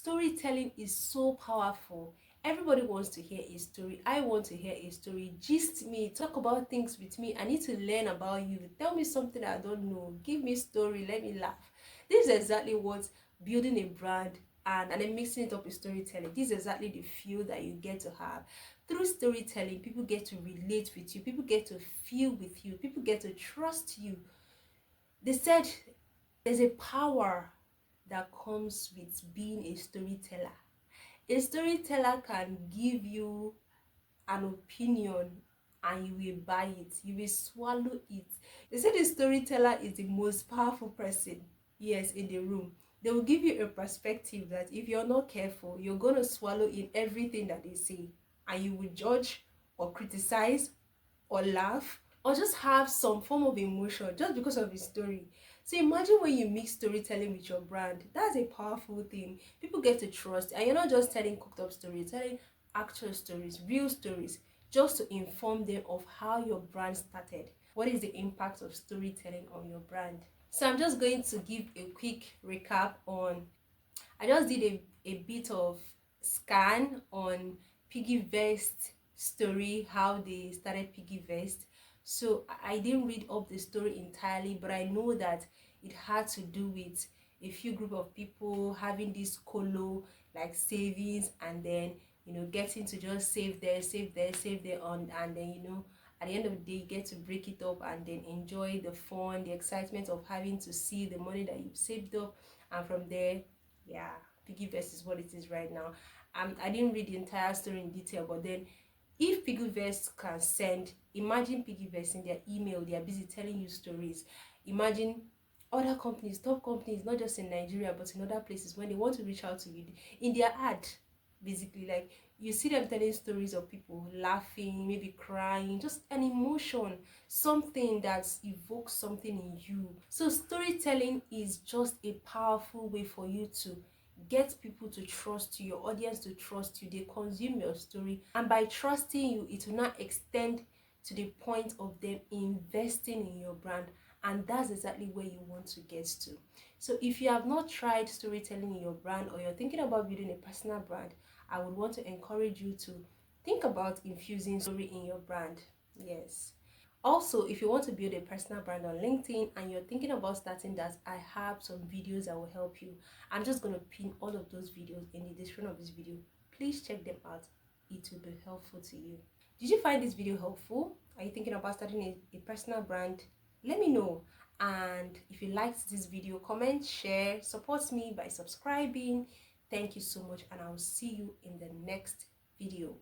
storytelling is so powerful. Everybody wants to hear a story. I want to hear a story. Gist me, talk about things with me. I need to learn about you. Tell me something I don't know. Give me a story. Let me laugh. This is exactly what building a brand and then mixing it up with storytelling. This is exactly the feel that you get to have. Through storytelling, people get to relate with you. People get to feel with you. People get to trust you. They said there's a power that comes with being a storyteller. A storyteller can give you an opinion and you will buy it, you will swallow it. They say the storyteller is the most powerful person, yes, in the room. They will give you a perspective that if you're not careful, you're going to swallow in everything that they say, and you will judge or criticize or laugh or just have some form of emotion just because of his story. So imagine when you mix storytelling with your brand. That's a powerful thing. People get to trust, and you're not just telling cooked up stories, telling actual stories, real stories, just to inform them of how your brand started. What is the impact of storytelling on your brand? So I'm just going to give a quick recap on, I just did a bit of scan on Piggyvest story, how they started Piggyvest. So I didn't read up the story entirely, but I know that it had to do with a few group of people having this colo like savings, and then getting to just save there, save there, save there on, and then at the end of the day you get to break it up and then enjoy the fun, the excitement of having to see the money that you've saved up, and from there, yeah, Piggyvest is what it is right now. I didn't read the entire story in detail, but then if Piggyvest can send, imagine Piggyvest in their email, they are busy telling you stories. Imagine other companies, top companies, not just in Nigeria but in other places, when they want to reach out to you in their ad, basically, like you see them telling stories of people laughing, maybe crying, just an emotion, something that evokes something in you. So storytelling is just a powerful way for you to get people to trust you, your audience to trust you. They consume your story, and by trusting you, it will not extend to the point of them investing in your brand, and that's exactly where you want to get to. So if you have not tried storytelling in your brand, or you're thinking about building a personal brand, I would want to encourage you to think about infusing story in your brand. Yes. Also, if you want to build a personal brand on LinkedIn and you're thinking about starting that, I have some videos that will help you. I'm just going to pin all of those videos in the description of this video. Please check them out. It will be helpful to you. Did you find this video helpful? Are you thinking about starting a personal brand? Let me know. And if you liked this video, comment, share, support me by subscribing. Thank you so much, and I will see you in the next video.